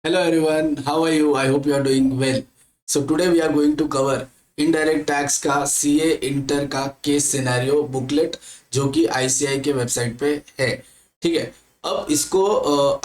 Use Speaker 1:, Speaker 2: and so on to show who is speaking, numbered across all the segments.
Speaker 1: Hello everyone, how are you? I hope you are doing well. So today we are going to cover indirect tax का CA inter का case scenario booklet जो कि ICI के website पे है। ठीक है। अब इसको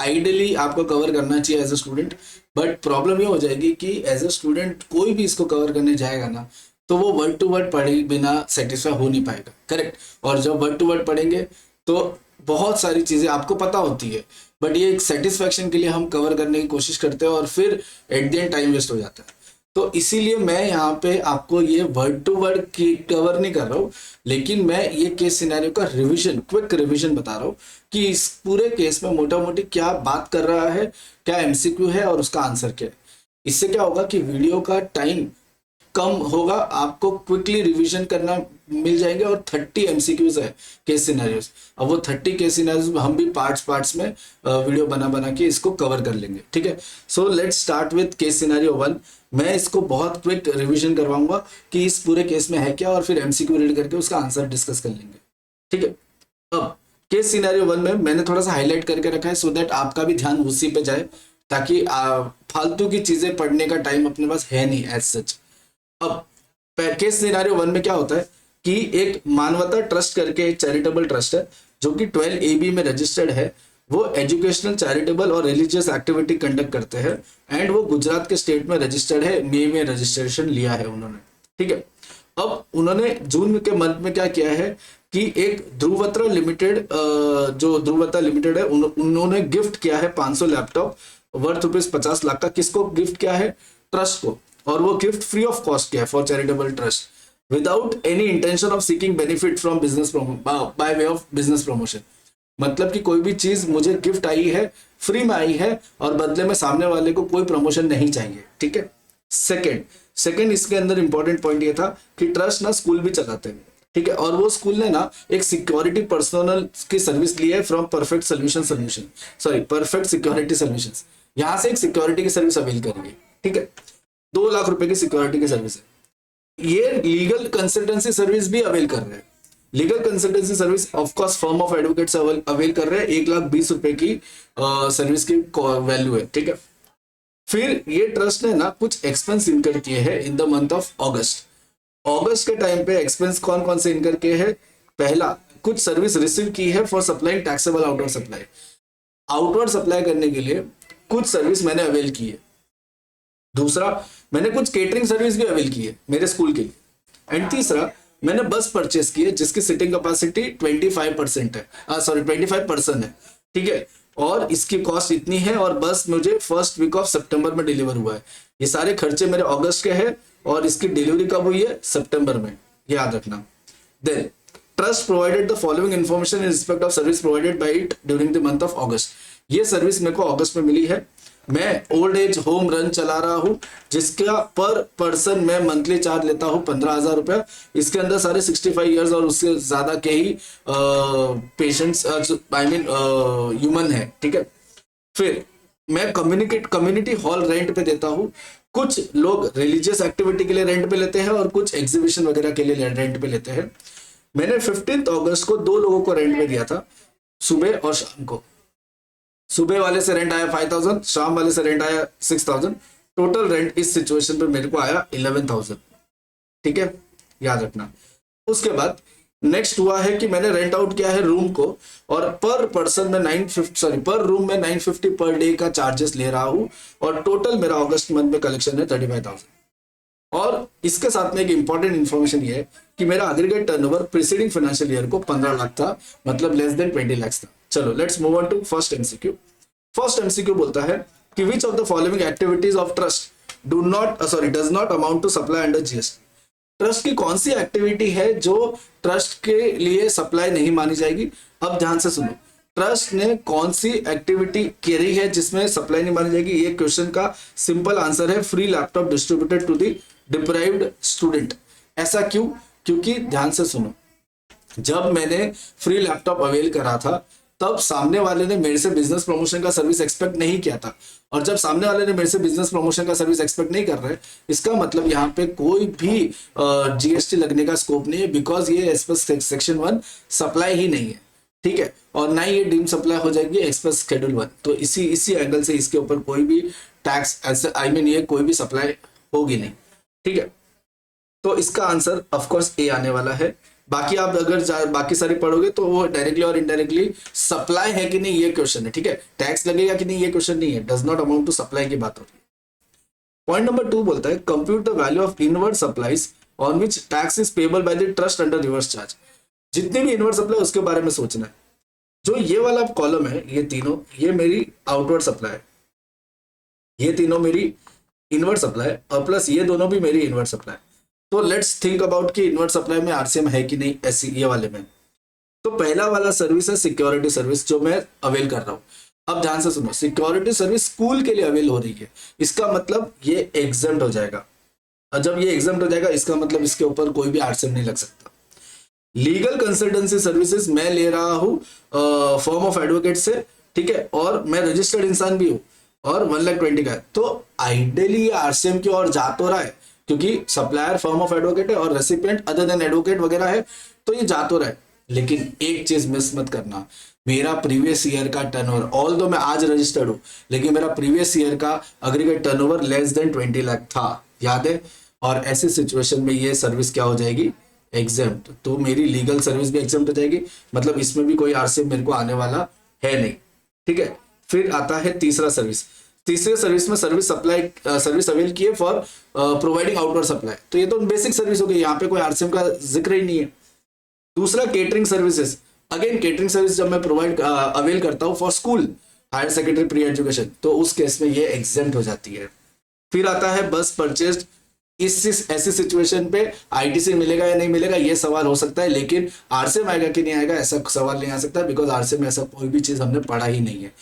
Speaker 1: आइडियली आपको कवर करना चाहिए as a student, but problem ये हो जाएगी कि एज अ स्टूडेंट कोई भी इसको कवर करने जाएगा ना, तो वो वर्ड टू वर्ड पढ़े बिना सेटिस्फाई हो नहीं पाएगा। करेक्ट। और जब वर्ड टू वर्ड पढ़ेंगे तो बहुत सारी चीज़ें आपको पता होती है, बट ये एक सेटिस्फैक्शन के लिए हम कवर करने की कोशिश करते हैं और फिर at the end time waste हो जाता है। तो इसीलिए मैं यहाँ पे आपको ये वर्ड टू वर्ड कवर नहीं कर रहा हूँ, लेकिन मैं ये केस सिनेरियो का रिवीजन, क्विक रिवीजन बता रहा हूँ कि इस पूरे केस में मोटा मोटी क्या बात कर रहा है, क्या एमसीक्यू है और उसका आंसर क्या है। इससे क्या होगा कि वीडियो का टाइम कम होगा, आपको क्विकली रिवीजन करना मिल जाएंगे। और 30 एमसीक्यूज है केस सिनेरियोज। अब वो 30 केस सिनेरियोज हम भी पार्ट्स में वीडियो बना बना के इसको कवर कर लेंगे। ठीक है। So let's start with case scenario 1। मैं इसको बहुत क्विक रिवीजन करवाऊंगा कि इस पूरे केस में है क्या, और फिर एमसीक्यू रीड करके उसका आंसर डिस्कस कर लेंगे। ठीक है। अब केस सिनेरियो 1 में मैंने थोड़ा सा हाईलाइट करके रखा है सो दैट आपका भी ध्यान उसी पे जाए, ताकि फालतू की चीजें पढ़ने का टाइम अपने पास है नहीं एज सच। अब केस सिनेरियो 1 में क्या होता है कि एक मानवता ट्रस्ट करके एक चैरिटेबल ट्रस्ट है जो कि 12 AB में रजिस्टर्ड है। वो एजुकेशनल, चैरिटेबल और रिलीजियस एक्टिविटी कंडक्ट करते हैं एंड वो गुजरात के स्टेट में रजिस्टर्ड है। मई में रजिस्ट्रेशन लिया है उन्होंने। ठीक है। अब उन्होंने जून के मंथ में क्या किया है कि एक ध्रुवत्रा लिमिटेड, जो ध्रुवत्रा लिमिटेड है, उन्होंने गिफ्ट किया है 500 लैपटॉप वर्थ ₹50 लाख का। किसको गिफ्ट किया है? ट्रस्ट को। और वो गिफ्ट फ्री ऑफ कॉस्ट किया है for charitable trust, without any intention of seeking benefit from business by way of business promotion. मतलब कि कोई भी चीज मुझे गिफ्ट आई है, फ्री में आई है, और बदले में सामने वाले को कोई प्रमोशन नहीं चाहिए। ठीक है। सेकंड इसके अंदर इंपॉर्टेंट पॉइंट ये था कि ट्रस्ट ना स्कूल भी चलाते हैं। ठीक है। और वो स्कूल ने ना एक सिक्योरिटी पर्सनल की सर्विस ली है फ्रॉम परफेक्ट सिक्योरिटी सोल्यूशन। यहां से एक सिक्योरिटी की सर्विस अवेल करेंगे। ठीक है। 2 लाख रुपए की सिक्योरिटी की सर्विस है। ये लीगल कंसल्टेंसी सर्विस भी अवेल कर रहे हैं। Legal consultancy service of course firm of advocates avail कर रहे हैं। 1,20,000 की सर्विस की वैल्यू है। ठीक है। फिर ये ट्रस्ट ने ना कुछ एक्सपेंस इनकर किए हैं in the month of August. अगस्त के टाइम पे एक्सपेंस कौन कौन से इनकर किए हैं? पहला, कुछ सर्विस रिसीव की है for supplying taxable outward supply. Outward supply करने के लिए कुछ सर्विस मैंने अवेल की है। दूसरा, मैंने कुछ केटरिंग सर्विस भी अवेल की है मेरे स्कूल के लिए। एंड तीसरा, मैंने बस परचेस की है जिसकी सीटिंग कैपेसिटी 25% है, सॉरी 25% है। ठीक है। और इसकी कॉस्ट इतनी है, और बस मुझे फर्स्ट वीक ऑफ सितंबर में डिलीवर हुआ है। ये सारे खर्चे मेरे अगस्त के हैं और इसकी डिलीवरी कब हुई है? सितंबर में, याद रखना। Then trust provided the following information in respect of service provided by it during the month of August. ये सर्विस मेरे को अगस्त में मिली है। मैं ओल्ड एज होम रन चला रहा हूँ जिसका पर पर्सन मैं मंथली चार्ज लेता हूँ 15,000 रुपया। इसके अंदर सारे 65 ईयर्स और उससे ज्यादा के ही पेशेंट्स, आई मीन ह्यूमन है। ठीक है। फिर मैं कम्युनिटी हॉल रेंट पे देता हूँ। कुछ लोग रिलीजियस एक्टिविटी के लिए रेंट पे लेते हैं और कुछ एग्जीबिशन वगैरह के लिए रेंट पे लेते हैं। मैंने 15 अगस्त को 2 लोगों को रेंट पे दिया था, सुबह और शाम को। सुबह वाले से रेंट आया 5,000, शाम वाले से रेंट आया 6,000। टोटल रेंट इस सिचुएशन पे मेरे को आया 11,000। ठीक है, याद रखना। उसके बाद नेक्स्ट हुआ है कि मैंने रेंट आउट किया है रूम को, और पर पर्सन में 950, पर रूम में 950 पर डे का चार्जेस ले रहा हूं। और टोटल मेरा अगस्त मंथ में कलेक्शन है 35,000। और इसके साथ में एक इंपॉर्टेंट इन्फॉर्मेशन ये है कि मेरा aggregate turnover preceding financial year को 15 लाख था, मतलब लेस देन 20 लाख था। चलो let's move on to first MCQ. First MCQ बोलता है कि which of the following activities of trust does not amount to supply under GST. Trust की कौन सी एक्टिविटी है जो ट्रस्ट के लिए सप्लाई नहीं मानी जाएगी? अब ध्यान से सुनो, ट्रस्ट ने कौन सी एक्टिविटी करी है जिसमें सप्लाई नहीं मानी जाएगी? ये क्वेश्चन का सिंपल आंसर है free laptop distributed to the deprived student. ऐसा क्यों? क्योंकि ध्यान से सुनो, जब मैंने फ्री लैपटॉप अवेल करा था तब सामने वाले ने मेरे से बिजनेस प्रमोशन का सर्विस एक्सपेक्ट नहीं किया था। और जब सामने वाले ने मेरे से बिजनेस प्रमोशन का सर्विस एक्सपेक्ट नहीं कर रहे, इसका मतलब यहाँ पे कोई भी जीएसटी लगने का स्कोप नहीं है, बिकॉज ये एज पर सेक्शन 1 सप्लाई ही नहीं है। ठीक है, और ना ही ये डीम सप्लाई हो जाएगी एक्सप्रेस शेड्यूल 1। तो इसी एंगल से इसके ऊपर कोई भी टैक्स ऐसे आई मीन ये कोई भी सप्लाई होगी नहीं। ठीक है, तो इसका आंसर ऑफ कोर्स ए आने वाला है। बाकी आप अगर बाकी सारी पढ़ोगे तो वो डायरेक्टली और इनडायरेक्टली सप्लाई है कि नहीं ये क्वेश्चन है। ठीक है, टैक्स लगेगा कि नहीं ये क्वेश्चन नहीं है, does not amount to supply की बात हो रही है। पॉइंट नंबर 2 बोलता है compute the value of inward supplies on which tax is payable by the trust under reverse charge. जितनी भी इनवर्ड सप्लाई उसके बारे में सोचना है। जो ये वाला कॉलम है ये तीनों, ये मेरी आउटवर्ड सप्लाई है, ये तीनों मेरी इनवर्ड सप्लाई और प्लस ये दोनों भी मेरी इनवर्ड सप्लाई। तो लेट्स थिंक अबाउट कि इनवर्ड सप्लाई में आरसीएम है कि नहीं ऐसी ये वाले में। तो पहला वाला सर्विस है सिक्योरिटी सर्विस जो मैं अवेल कर रहा हूं। अब ध्यान से सुनो, सिक्योरिटी सर्विस स्कूल के लिए अवेल हो रही है, इसका मतलब ये एग्जम्प्ट हो जाएगा। और जब ये एग्जम्प्ट हो जाएगा इसका मतलब इसके ऊपर कोई भी आरसीएम नहीं लग सकता। लीगल कंसल्टेंसी सर्विसेज मैं ले रहा हूं फॉर्म ऑफ एडवोकेट से, ठीक है, और मैं रजिस्टर्ड इंसान भी हूं और 1,20,000 का है, तो आइडियली ये आरसीएम की ओर जा तो रहा है क्योंकि सप्लायर फर्म ऑफ एडवोकेट है और रेसिपिएंट अदर देन एडवोकेट वगैरह है, तो ये जा तो रहा है। लेकिन एक चीज मिस मत करना, मेरा प्रीवियस ईयर का टर्नओवर, ऑल दो मैं आज रजिस्टर्ड हूं लेकिन मेरा प्रीवियस ईयर का aggregate turnover less than 20 lakh था, याद है। और ऐसी सिचुएशन में ये सर्विस क्या हो जाएगी, एग्जेम्प्ट। तो मेरी लीगल सर्विस भी एग्जेम्प्ट हो जाएगी, मतलब इसमें भी कोई आरसीएम मेरे को आने वाला है नहीं। ठीक है, फिर आता है तीसरा सर्विस। तीसरे सर्विस में सर्विस अवेल किए फॉर प्रोवाइडिंग आउटवर्ड सप्लाई, तो ये तो बेसिक सर्विस हो गई, यहाँ पे कोई आरसीएम का जिक्र ही नहीं है। दूसरा catering services, again catering service जब मैं प्रोवाइड अवेल करता हूँ for school higher secondary pre education, तो उस केस में ये एग्जेम्प्ट हो जाती है। फिर आता है बस परचेज। इस ऐसी सिचुएशन पे आईटीसी मिलेगा या नहीं मिलेगा ये सवाल हो सकता है, लेकिन आरसीएम आएगा कि नहीं आएगा ऐसा सवाल नहीं आ सकता, बिकॉज आरसीएम में ऐसा कोई भी चीज हमने पढ़ा ही नहीं है।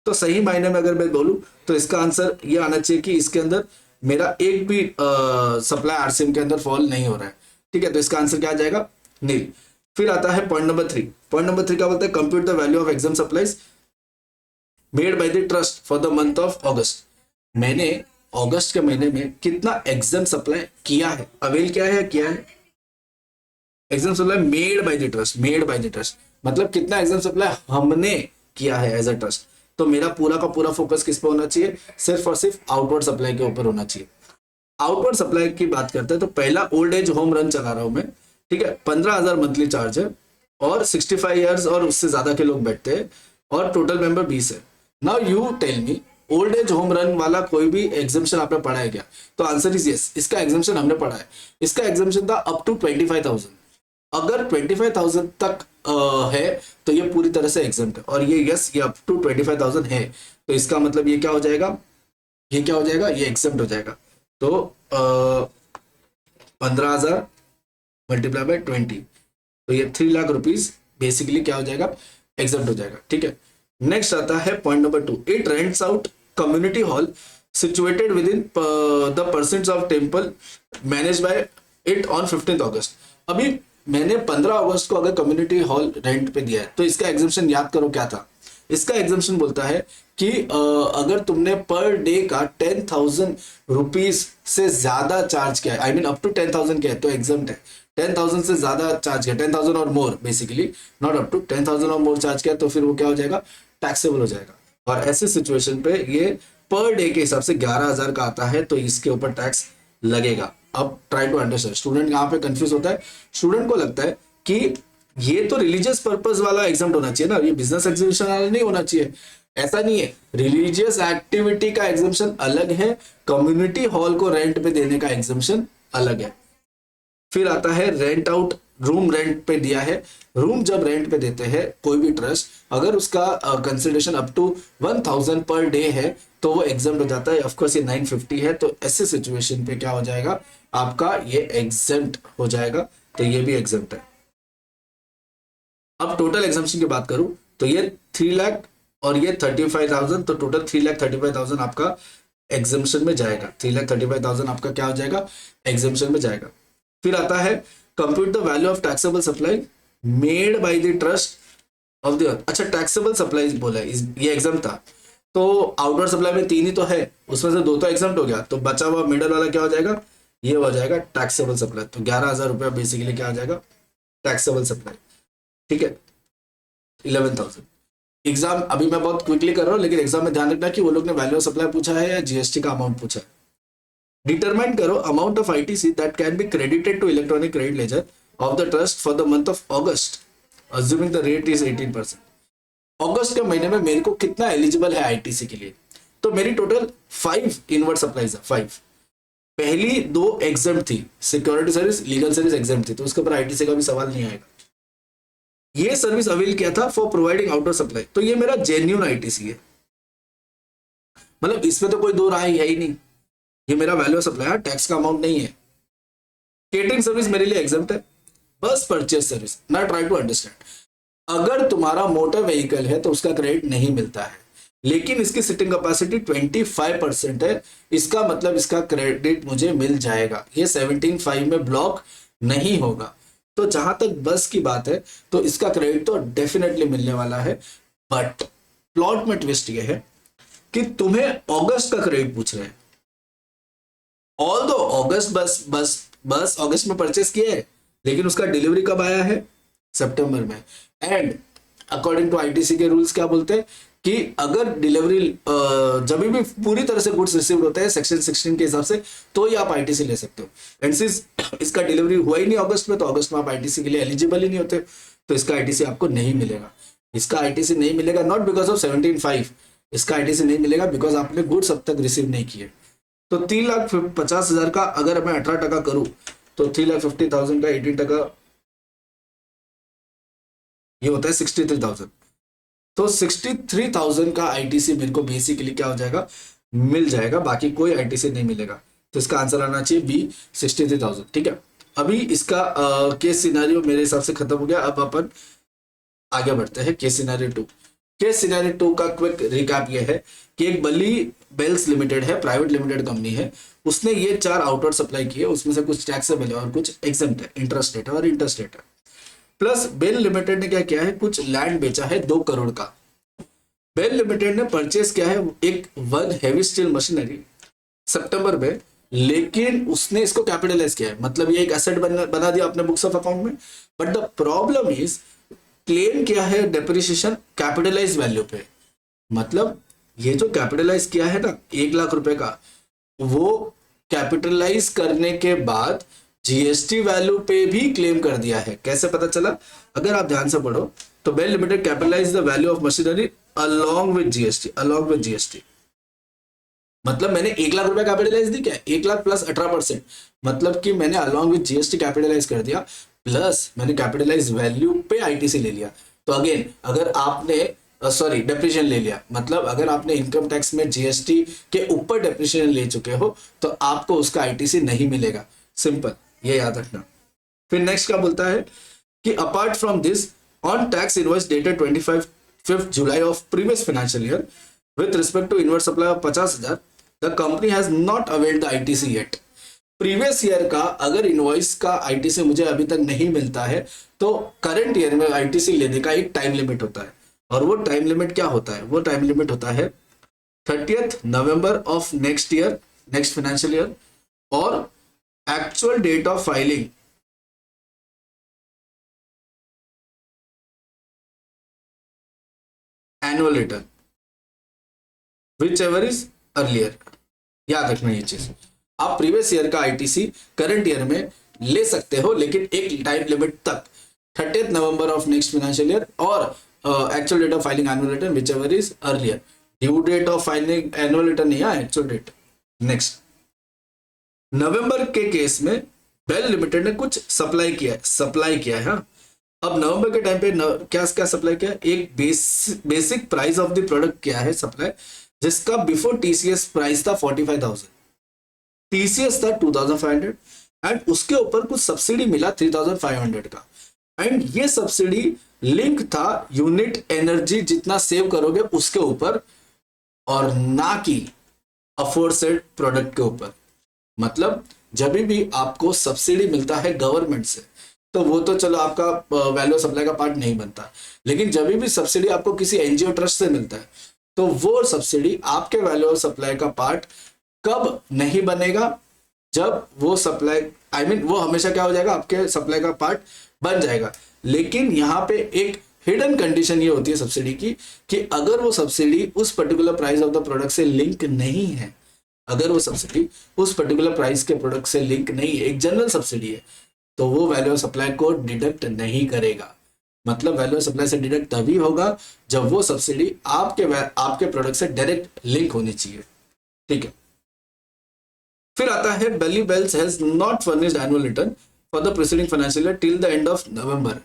Speaker 1: तो सही मायने में अगर मैं बोलूं तो इसका आंसर ये आना चाहिए कि इसके अंदर मेरा एक भी सप्लाई आरसीएम के अंदर फॉल नहीं हो रहा है। ठीक है, तो इसका आंसर क्या आ जाएगा, नील। फिर आता है पॉइंट नंबर 3। पॉइंट नंबर 3 क्या बोलता है, compute the value of exam supplies made by the trust for the month of अगस्त। मैंने अगस्त के महीने में कितना एग्जाम सप्लाई किया है, अवेल किया है, किया है। Exempt supply made by the trust, made by the trust मतलब कितना एग्जाम सप्लाई हमने किया है एज अ ट्रस्ट। तो मेरा पूरा का पूरा फोकस किस पे होना चाहिए, सिर्फ और सिर्फ आउटवर्ड सप्लाई के ऊपर होना चाहिए। आउटवर्ड सप्लाई की बात करते हैं तो पहला ओल्ड एज होम रन चला रहा हूं मैं, ठीक है, 15,000 मंथली चार्ज है और 65 ईयर्स और उससे ज्यादा के लोग बैठते हैं और टोटल मेंबर 20 है। Now you tell me, old age home run वाला कोई भी एग्जामिशन आपने पढ़ा है क्या? तो आंसर इज यस, इसका एग्जामिशन हमने पढ़ा है। इसका एग्जामिशन था अप टू 25,000। अगर 25,000 तक है तो ये पूरी तरह से एग्जाम्प्ट है, और ये यस ये अप टू 25,000 है, तो इसका मतलब ये क्या हो जाएगा, ये क्या हो जाएगा, ये एग्जाम्प्ट हो जाएगा। तो 15,000 मल्टीप्लाई बाय 20, तो ये 3 लाख रुपीज बेसिकली क्या हो जाएगा, एग्जाम्प्ट हो जाएगा। ठीक है, नेक्स्ट आता है point number 2। It rents out community hall situated with in the percents of temple manage by it on 15 अगस्त। अभी मैंने 15 अगस्त को अगर कम्युनिटी हॉल रेंट पे दिया है तो इसका एग्जाम्पशन याद करो क्या था। इसका एग्जाम्पशन बोलता है कि अगर तुमने पर डे का 10,000 रुपीज से ज्यादा चार्ज किया है, आई मीन अप टू 10,000 किया है तो एग्जाम्प्ट है। 10,000 से ज्यादा चार्ज किया, 10,000 और मोर बेसिकली, नॉट अप टू 10,000 और मोर चार्ज किया तो फिर वो क्या हो जाएगा, टैक्सेबल हो जाएगा। और ऐसी सिचुएशन पे ये पर डे के हिसाब से 11,000 का आता है तो इसके ऊपर टैक्स लगेगा। अब ट्राई टू अंडरस्टैंड, स्टूडेंट यहाँ पे कंफ्यूज होता है। स्टूडेंट को लगता है कि ये तो रिलीजियस पर्पस वाला एग्जाम होना चाहिए ना, ये बिजनेस एग्जीबिशन वाला नहीं होना चाहिए। ऐसा नहीं है, रिलीजियस एक्टिविटी का एग्जाम्पशन अलग है, कम्युनिटी हॉल को रेंट पे देने का एग्जाम्पशन अलग है। फिर आता है रेंट आउट, रूम रेंट पे दिया है। रूम जब रेंट पे देते हैं कोई भी ट्रस्ट, अगर उसका consideration up to 1,000 per day है तो वो एग्जाम्प्ट हो जाता है। ऑफकोर्स ये 950 है, तो ऐसे सिचुएशन पे क्या हो जाएगा, आपका ये एग्जाम्प्ट हो जाएगा, तो ये भी एग्जाम्प्ट है। अब टोटल एग्जाम्पशन की बात करूं तो ये 3 लाख और ये 35,000, तो टोटल 3,35,000 आपका एग्जाम्पशन में जाएगा। 3,35,000 आपका क्या हो जाएगा, एग्जाम्पशन में जाएगा। फिर आता है compute the value of taxable supply made by the trust of the, अच्छा टैक्सेबल सप्लाई बोला है, ये एग्जाम था। तो आउटवर्ड सप्लाई में 3 ही तो है, उसमें से 2 तो एग्जाम्प्ट हो गया, तो बचा हुआ मिडल वाला क्या हो जाएगा, ये हो जाएगा टैक्सेबल सप्लाई। तो 11,000 रुपया बेसिकली क्या आ जाएगा, टैक्सेबल सप्लाई। ठीक है, 11,000। एग्जाम अभी मैं बहुत क्विकली कर रहा हूँ, लेकिन एग्जाम में ध्यान रखना कि वो लोग ने वैल्यू ऑफ सप्लाई पूछा है या जीएसटी का अमाउंट पूछा है। डिटरमाइन करो amount of ITC that can be credited to electronic credit ledger of the trust for the month of August, assuming the rate is 18%। अगस्त के महीने में मेरे को कितना एलिजिबल है आईटीसी के लिए? तो मेरी टोटल 5 इनवर्ट सप्लाईज है, 5। पहली 2 एग्जाम थी, security service, legal service exam थी, तो उसके ऊपर आईटीसी का भी सवाल नहीं आएगा। ये सर्विस अवेल किया था फॉर प्रोवाइडिंग आउटडोर सप्लाई, तो ये मेरा जेन्युइन आईटीसी है, मतलब इसमें तो कोई दो राय है ही नहीं, ये मेरा वैल्यू ऑफ सप्लाई है, टैक्स का अमाउंट नहीं है। केटरिंग सर्विस मेरे लिए एग्जाम्प्ट है। बस परचेज सर्विस, मैं ट्राई टू अंडरस्टैंड, अगर तुम्हारा मोटर व्हीकल है तो उसका क्रेडिट नहीं मिलता है, लेकिन इसकी सिटिंग कैपेसिटी 25% है, इसका मतलब इसका क्रेडिट मुझे मिल जाएगा, ये 17.5 में ब्लॉक नहीं होगा। तो जहां तक बस की बात है तो इसका क्रेडिट तो डेफिनेटली मिलने वाला है। बट प्लॉट में ट्विस्ट ये है कि तुम्हें अगस्त का क्रेडिट पूछ रहे हैं। ऑल दो अगस्त बस अगस्त में परचेस किया है, लेकिन उसका डिलीवरी कब आया है? सितंबर में। एंड अकॉर्डिंग टू आईटीसी के रूल्स क्या बोलते हैं कि अगर डिलीवरी जब भी पूरी तरह से गुड्स रिसीव होते हैं सेक्शन 16 के हिसाब से, तो ही आप आईटीसी ले सकते हो। एंड सिंस इसका डिलीवरी हुआ ही नहीं अगस्त में, तो अगस्त में आप आईटीसी के लिए एलिजिबल ही नहीं होते, तो इसका आईटीसी आपको नहीं मिलेगा। इसका आईटीसी नहीं मिलेगा नॉट बिकॉज ऑफ 17.5, इसका आईटीसी नहीं मिलेगा बिकॉज आपने गुड्स अब तक रिसीव नहीं किए। तो 3,50,000 का अगर मैं 18% करूं तो 3,50,000 का 18%, ये होता है 63,000। तो 63,000 का आईटीसी मेरे को बेसिकली क्या हो जाएगा? मिल जाएगा, बाकी कोई आईटीसी नहीं मिलेगा। तो इसका आंसर आना चाहिए बी, 63,000। ठीक है, अभी इसका केस सिनेरियो मेरे हिसाब से खत्म हो गया। अब अपन आगे बढ़ते हैं केस सिनेरियो 2। केस सिनेरियो 2 का क्विक रिकैप ये है कि एक बली बेल्स लिमिटेड है, प्राइवेट लिमिटेड कंपनी है, उसने ये 4 आउटवर्ड सप्लाई किए, उसमें से कुछ टैक्सेबल है और कुछ एग्जम्प्ट है, इंटरस्टेट है और इंटरस्टेट है। प्लस बेल लिमिटेड ने क्या किया है, कुछ लैंड बेचा है 2 करोड़ का। बेल लिमिटेड ने परचेस किया है एक 1 हेवी स्टील मशीनरी सितंबर में, लेकिन उसने इसको कैपिटलाइज किया है, मतलब ये एक एसेट बना दिया अपने बुक्स ऑफ अकाउंट में। But the problem is claim किया है डेप्रिसिएशन कैपिटलाइज वैल्यू पे, मतलब ये जो कैपिटलाइज किया है ना 1 लाख रुपए का, वो कैपिटलाइज करने के बाद जीएसटी वैल्यू पे भी क्लेम कर दिया है। कैसे पता चला? अगर आप ध्यान से पढ़ो तो Bell Limited capitalise the value of machinery along with GST, मतलब मैंने 1 लाख रुपए कैपिटलाइज दी, क्या 1 लाख प्लस 18%, मतलब कि मैंने अलोंग विद जीएसटी कैपिटलाइज कर दिया, प्लस मैंने कैपिटलाइज वैल्यू पे आईटीसी ले लिया। तो अगेन अगर आपने डेप्रिसिएशन ले लिया, मतलब अगर आपने इनकम टैक्स में जीएसटी के ऊपर डेप्रिसिएशन ले चुके हो तो आपको उसका आईटीसी नहीं मिलेगा। सिंपल, ये याद रखना। फिर नेक्स्ट क्या बोलता है कि apart from this on tax invoice dated 25 July of previous financial year with respect to inward supply of 50,000 the company has not availed the ITC yet. Previous year का अगर इनवॉइस का आईटीसी मुझे अभी तक नहीं मिलता है तो करंट ईयर में आईटीसी लेने का एक टाइम लिमिट होता है, और वो टाइम लिमिट क्या होता है? वो टाइम लिमिट होता है 30th November of next year, next financial year, और actual date of filing annual return whichever is earlier. याद रखना ये चीज, आप प्रीवियस ईयर का आईटीसी करंट ईयर में ले सकते हो, लेकिन एक टाइम लिमिट तक, 30th November of next financial year, और actual date of filing annual return whichever is earlier. Due date of filing annual return नहीं है, एक्चुअल डेट। नेक्स्ट, नवंबर के केस में बेल लिमिटेड ने कुछ सप्लाई किया है। हाँ, अब नवंबर के टाइम पे क्या सप्लाई किया? एक basic price of the product क्या है सप्लाई, जिसका बिफोर टीसीएस प्राइस था 45,000, टीसीएस था 2,500, एंड उसके ऊपर कुछ सब्सिडी मिला 3,500 का, एंड ये सब्सिडी लिंक था यूनिट एनर्जी जितना सेव करोगे उसके ऊपर, और ना कि अफोर्सेड प्रोडक्ट के ऊपर। मतलब जब भी आपको सब्सिडी मिलता है गवर्नमेंट से तो वो तो चलो आपका वैल्यू सप्लाई का पार्ट नहीं बनता, लेकिन जब भी सब्सिडी आपको किसी एनजीओ ट्रस्ट से मिलता है तो वो सब्सिडी आपके वैल्यू सप्लाई का पार्ट कब नहीं बनेगा? जब वो सप्लाई वो हमेशा क्या हो जाएगा? आपके सप्लाई का पार्ट बन जाएगा। लेकिन यहाँ पे एक हिडन कंडीशन ये होती है सब्सिडी की कि अगर वो सब्सिडी उस particular price of the product से लिंक नहीं है, अगर वो सब्सिडी उस पर्टिकुलर प्राइस के प्रोडक्ट से लिंक नहीं है, एक जनरल सब्सिडी है, तो वो वैल्यू ऑफ सप्लाई को डिडक्ट नहीं करेगा। मतलब वैल्यू ऑफ सप्लाई से डिडक्ट तभी होगा जब वो सब्सिडी आपके प्रोडक्ट से डायरेक्ट लिंक होनी चाहिए। ठीक है, फिर आता है Bailey Bells has not furnished annual return for the preceding financial year till the end of November.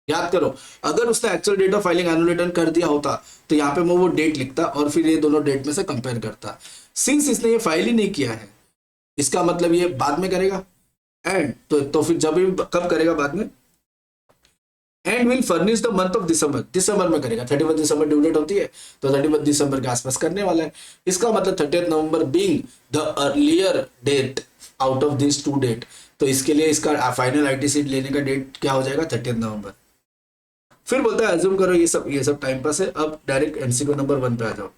Speaker 1: याद करो, अगर उसने actual date of filing annual return कर दिया होता तो यहाँ पे वो डेट लिखता और फिर ये दोनों डेट में से कंपेयर करता। सिंस इसने ये फाइल ही नहीं किया है, इसका मतलब ये बाद में करेगा एंड तो फिर जब भी कब करेगा बाद में, and will furnish the month of December में करेगा। 31 दिसंबर ड्यू डेट होती है तो 31 दिसंबर के आसपास करने वाला है। इसका मतलब 30 November being the earlier date out of this two date, तो इसके लिए इसका फाइनल आईटीसी लेने का डेट क्या हो जाएगा, 30 नवंबर। फिर बोलता है अज्यूम करो ये सब टाइम पास है। अब डायरेक्ट एमसीक्यू नंबर 1 पे आ जाओ।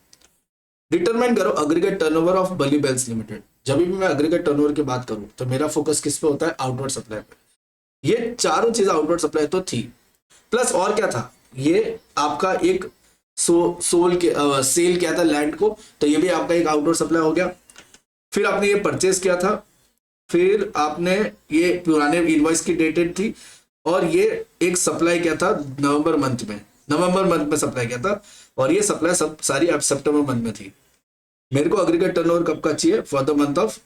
Speaker 1: डिटरमाइन करो aggregate turnover of Bali Bells Limited. जब भी मैं अग्रीगेट टर्नओवर की बात करूं तो मेरा फोकस किस पे होता है, आउटवर्ड सप्लाई पे। ये चारों चीजें आउटवर्ड सप्लाई तो थी, प्लस और क्या था, ये आपका एक सेल किया था लैंड को, तो ये भी आपका एक आउटवर्ड सप्लाई हो गया। फिर आपने ये परचेज किया था, फिर आपने ये पुराने इनवॉइस की डेटेड थी, और ये एक सप्लाई किया था नवंबर मंथ में सप्लाई किया था, और ये सप्लाई सारी अब सितंबर मंथ में थी। मेरे को अग्रीगेट टर्नओवर कब का चाहिए, फॉर द मंथ ऑफ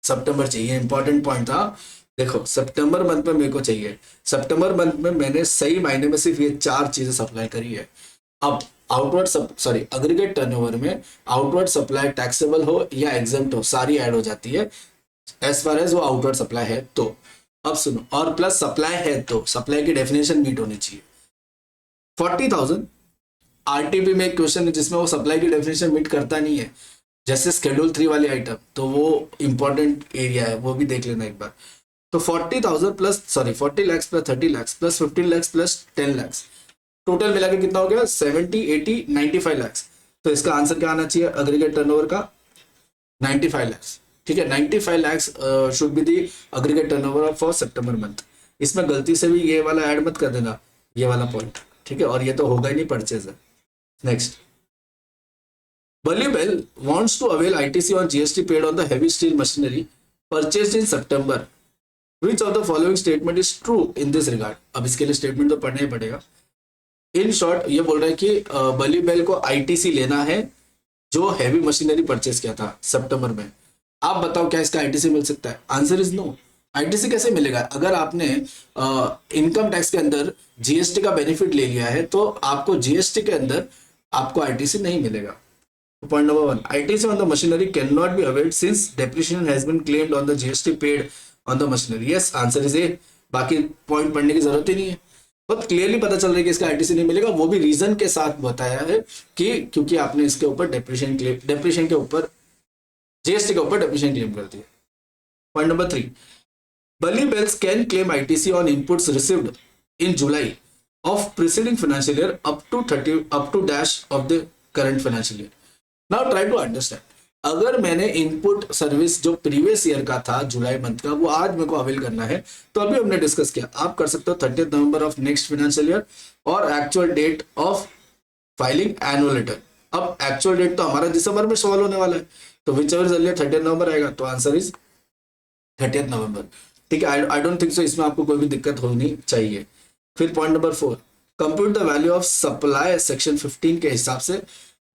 Speaker 1: सितंबर चाहिए। इंपॉर्टेंट पॉइंट था, देखो सितंबर मंथ में मेरे को चाहिए। सितंबर मंथ में मैंने सही मायने में सिर्फ ये 4 चीजें सप्लाई करी है। अब अग्रीगेट टर्नओवर में आउटवर्ड सप्लाई टैक्सेबल हो या एग्जेम्प्ट हो, सारी ऐड हो जाती है एज फार एज वो आउटवर्ड सप्लाई है तो। अब सुनो, और प्लस सप्लाई है तो सप्लाई की डेफिनेशन मीट होनी चाहिए। 40,000 आरटीपी में एक क्वेश्चन है जिसमें वो सप्लाई की डेफिनेशन मीट करता नहीं है, जैसे शेड्यूल 3 वाली आइटम, तो वो इंपॉर्टेंट एरिया है, वो भी देख लेना एक बार। तो 40,000 plus 40 lakh plus 30 lakh plus 15 lakh plus 10 lakh, total मिला के कितना हो गया, 70, 80, 95 लाख। तो इसका आंसर क्या आना चाहिए अग्रीगेट टर्नओवर का, 95 लाख। ठीक है, 95 lakh should be the aggregate turnover for September month. इसमें गलती से भी ये वाला ऐड मत कर देना, ये वाला पॉइंट। ठीक है, और ये तो होगा ही नहीं, परचेज है। Next, Bally Bell wants to avail ITC on GST paid on the heavy steel machinery purchased in September. Which of the following statement is true in this regard? अब इसके लिए स्टेटमेंट तो पढ़ना ही पड़ेगा। इन शॉर्ट ये बोल रहा है कि बली बेल को आईटीसी लेना है जो हैवी मशीनरी परचेस किया था सितंबर में। आप बताओ क्या इसका आईटीसी मिल सकता है? Answer is no. आईटीसी कैसे मिलेगा? अगर आपने इनकम टैक्स के अंदर जीएसटी का बेनिफिट ले लिया है तो आपको जीएसटी के अंदर आपको आईटीसी नहीं मिलेगा। Point number 1, ITC on the machinery cannot be availed since depreciation has been claimed on the GST paid on the machinery. Yes, answer is A. बाकी पॉइंट पढ़ने की जरूरत ही नहीं है, बहुत क्लियरली पता चल रहा है कि इसका आईटीसी नहीं मिलेगा। वो भी रीजन के साथ बताया है कि क्योंकि आपने इसके ऊपर डेप्रिशिएशन के ऊपर जीएसटी के ऊपर डेप्रिशिएशन क्लेम कर दिया। Point number 3, Bally Bells can claim ITC on inputs received in July of preceding financial year up to dash of the current financial year. Now try to understand, अगर मैंने input service जो previous year का था जुलाई month का वो आज मेरे को अवेल करना है, तो अभी हमने डिस्कस किया आप कर सकते हो 30 November of next financial year और actual date of filing annual return. अब एक्चुअल डेट तो हमारा दिसंबर में सॉल्व होने वाला है, तो विच एवर इज 30 नवंबर आएगा, तो आंसर इज 30 नवंबर। ठीक है, आई डोंट थिंक सो इसमें आपको कोई भी दिक्कत होनी चाहिए। फिर point number 4, compute the value of supply section 15 के हिसाब से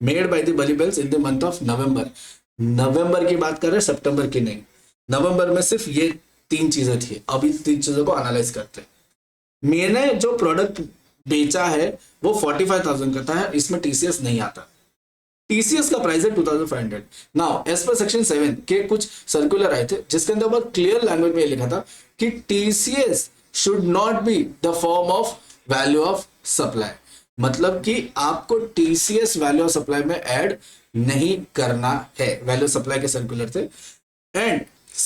Speaker 1: made by the Bali Bells in the month of November. नवंबर की बात कर रहे हैं, सितंबर की नहीं। नवंबर में सिर्फ ये 3 चीजें थी, अभी 3 चीजों को एनालाइज करते हैं। मैंने जो प्रोडक्ट बेचा है वो 45,000 का था, इसमें टीसीएस नहीं आता। टीसीएस का प्राइस है 2500। नाउ एज पर सेक्शन 7 के कुछ सर्कुलर आए थे जिसके अंदर बहुत क्लियर लैंग्वेज में लिखा था कि TCS should not be the form of value of supply, मतलब कि आपको टीसीएस वैल्यू ऑफ सप्लाई में ऐड नहीं करना है। वैल्यू ऑफ सप्लाई के सर्कुलर थे एंड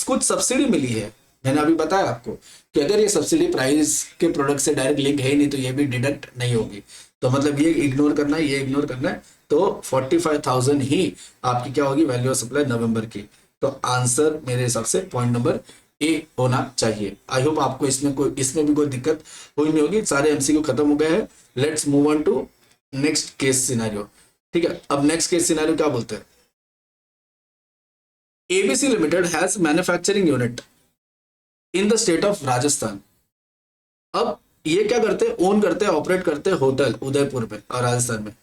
Speaker 1: कुछ सब्सिडी मिली है, मैंने अभी बताया आपको कि अगर ये सब्सिडी प्राइस के प्रोडक्ट से डायरेक्ट लिंक है ही नहीं तो ये भी डिडक्ट नहीं होगी। तो मतलब ये इग्नोर करना है, ये इग्नोर करना है, तो 45,000 ही आपकी क्या होगी वैल्यू ऑफ सप्लाई नवंबर की। तो आंसर मेरे हिसाब से पॉइंट नंबर ए होना चाहिए। आई होप आपको इसमें भी कोई दिक्कत हुई नहीं होगी। सारे एमसीक्यू खत्म हो गए हैं। Let's move on to next case scenario. ठीक है, अब नेक्स्ट केस सिनेरियो क्या बोलते हैं? ABC Limited has manufacturing unit in the state of Rajasthan. अब ये क्या करते हैं? ओन करते हैं, ऑपरेट करते हैं होटल उदयपुर में और राजस्थान में।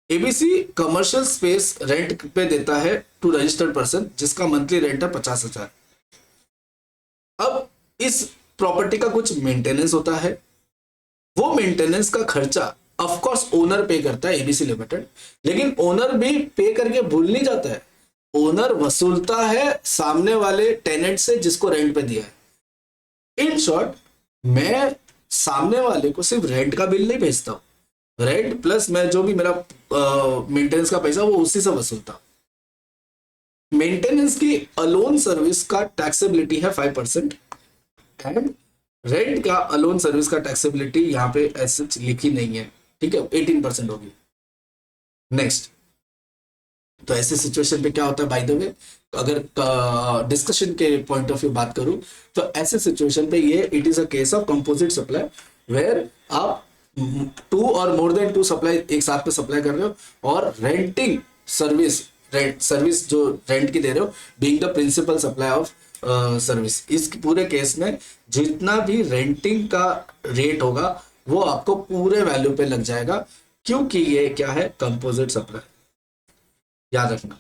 Speaker 1: एबीसी कमर्शियल स्पेस रेंट पे देता है टू रजिस्टर्ड पर्सन, जिसका मंथली रेंट है 50,000। अब इस प्रॉपर्टी का कुछ मेंटेनेंस होता है, वो मेंटेनेंस का खर्चा ऑफ कोर्स ओनर पे करता है एबीसी लिमिटेड, लेकिन ओनर भी पे करके भूल नहीं जाता है। ओनर वसूलता है सामने वाले टेनेंट से जिसको रेंट पे दिया है। इन शॉर्ट, मैं सामने वाले को सिर्फ रेंट का बिल नहीं भेजता हूं, रेंट प्लस मैं जो भी मेरा मेंटेनेंस का पैसा वो उसी से वसूलता। मेंटेनेंस की अलोन सर्विस का टैक्सेबिलिटी है 5% एंड रेंट का अलोन सर्विस का टैक्सेबिलिटी यहाँ पे ऐसे लिखी नहीं है, ठीक है, 18% होगी। नेक्स्ट, तो ऐसे सिचुएशन पे क्या होता है? बाय द वे, अगर डिस्कशन के पॉइंट ऑफ व्यू बात करूं तो ऐसे सिचुएशन पे ये it is a case of composite supply, where आप 2 और मोर देन 2 सप्लाई एक साथ पे सप्लाई कर रहे हो और रेंटिंग सर्विस, रेंट सर्विस जो रेंट की दे रहे हो being the principal supply of service. इस पूरे केस में जितना भी रेंटिंग का रेट होगा वो आपको पूरे वैल्यू पे लग जाएगा, क्योंकि ये क्या है? कंपोजिट सप्लाई, याद रखना।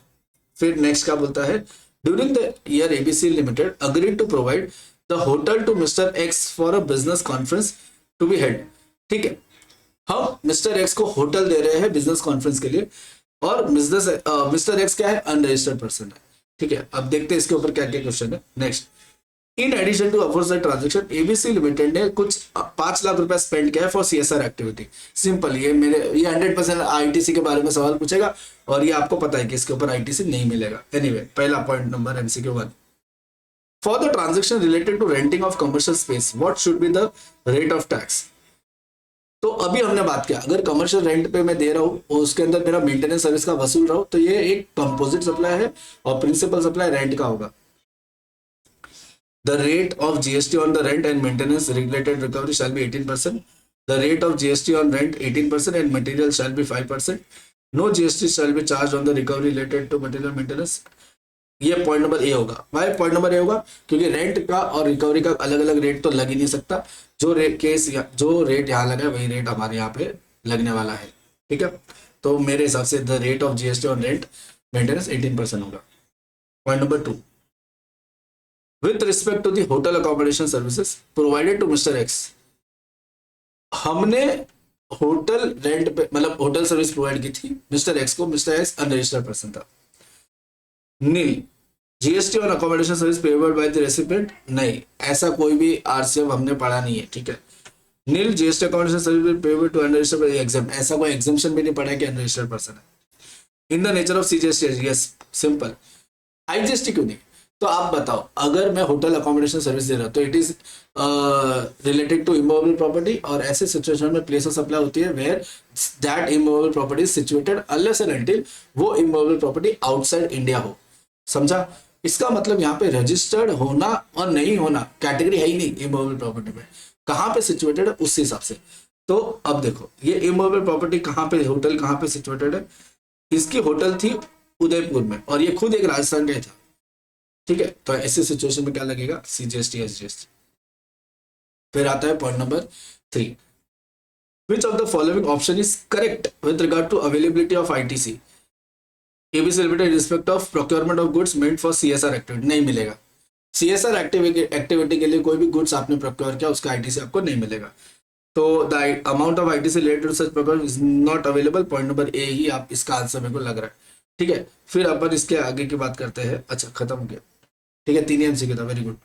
Speaker 1: फिर नेक्स्ट क्या बोलता है? During the year ABC Limited agreed to provide the hotel to mister X for a business conference to be held. ठीक है, हम मिस्टर एक्स को होटल दे रहे हैं बिजनेस कॉन्फ्रेंस के लिए, और मिस्टर एक्स क्या है? अनरजिस्टर्ड पर्सन है। ठीक है, अब देखते हैं इसके ऊपर क्या क्या क्वेश्चन है। Next, in addition to aforesaid transaction ABC limited ने कुछ 5 लाख रुपया स्पेंड किया है फॉर सीएसआर एक्टिविटी। सिंपल, ये 100% आईटीसी के बारे में सवाल पूछेगा और ये आपको पता है कि इसके ऊपर आईटीसी नहीं मिलेगा। एनीवे, पहला point number MCQ 1, for the transaction related to renting of commercial space what should be the rate of tax. तो अभी हमने बात किया, अगर कमर्शियल रेंट पे मैं दे रहा हूँ और उसके अंदर मेरा मेंटेनेंस सर्विस का वसूल रहा हूँ तो ये एक कंपोजिट सप्लाई है और प्रिंसिपल सप्लाई रेंट का होगा। The rate of GST on the rent and maintenance regulated recovery shall be 18%. The rate of GST on rent 18% and material shall be 5%. No GST shall be charged on the recovery related to material maintenance. ये point number ए होगा। भाई point number ए होगा क्योंकि rent का और recovery का अलग अलग रेट तो लग ही नहीं सकता। जो रेट यहाँ लगा है वही रेट हमारे यहाँ पे लगने वाला है। ठीक है, तो मेरे हिसाब से the rate of GST on rent maintenance 18% होगा। Point number 2, with respect to the hotel accommodation services provided to mister x, हमने होटल रेंट पे मतलब होटल सर्विस प्रोवाइड की थी मिस्टर एक्स को। मिस्टर एक्स अनरजिस्टर्ड पर्सन था। Nil GST on accommodation service payable by the recipient, नहीं, ऐसा कोई भी आरसीएफ हमने पढ़ा नहीं है। ठीक है, nil GST accommodation service payable to unregistered exam, ऐसा कोई एग्जाम्पशन भी नहीं पढ़ा है कि अनरजिस्टर्ड पर्सन है। In the nature of CGST, yes simple. IGST क्यों नहीं? तो आप बताओ, अगर मैं होटल अकोमोडेशन सर्विस दे रहा हूं तो it is related to immovable property, और ऐसे सिचुएशन में प्लेस ऑफ सप्लाई होती है where that immovable property is situated unless and until वो इमूवेबल प्रॉपर्टी आउटसाइड इंडिया हो। समझा? इसका मतलब यहाँ पे रजिस्टर्ड होना और नहीं होना कैटेगरी है ही नहीं इमूवेबल प्रॉपर्टी में, कहाँ पे सिचुएटेड है उस हिसाब से। तो अब देखो, ये इमूवेबल प्रॉपर्टी कहाँ पे, होटल कहाँ पे सिचुएटेड है? इसकी होटल थी उदयपुर में और ये खुद एक राजस्थान का था। ठीक है, तो ऐसे सिचुएशन में क्या लगेगा? CGST SGST. फिर आता है point number 3, which of the following option is correct with regard to availability of ITC ABC Limited respect of procurement of goods meant for CSR activity. नहीं मिलेगा। सीएसआर एक्टिविटी के लिए कोई भी गुड्स आपने प्रोक्योर किया उसका आईटीसी आपको नहीं मिलेगा। तो the amount of ITC related to such procurement is not available. Point number a ही आप इसका आंसर मेरे को लग रहा है। ठीक है, फिर अपन इसके आगे की बात करते हैं। अच्छा, खत्म हो गया। ठीक है, 3 एमसीक्यू था, वेरी गुड।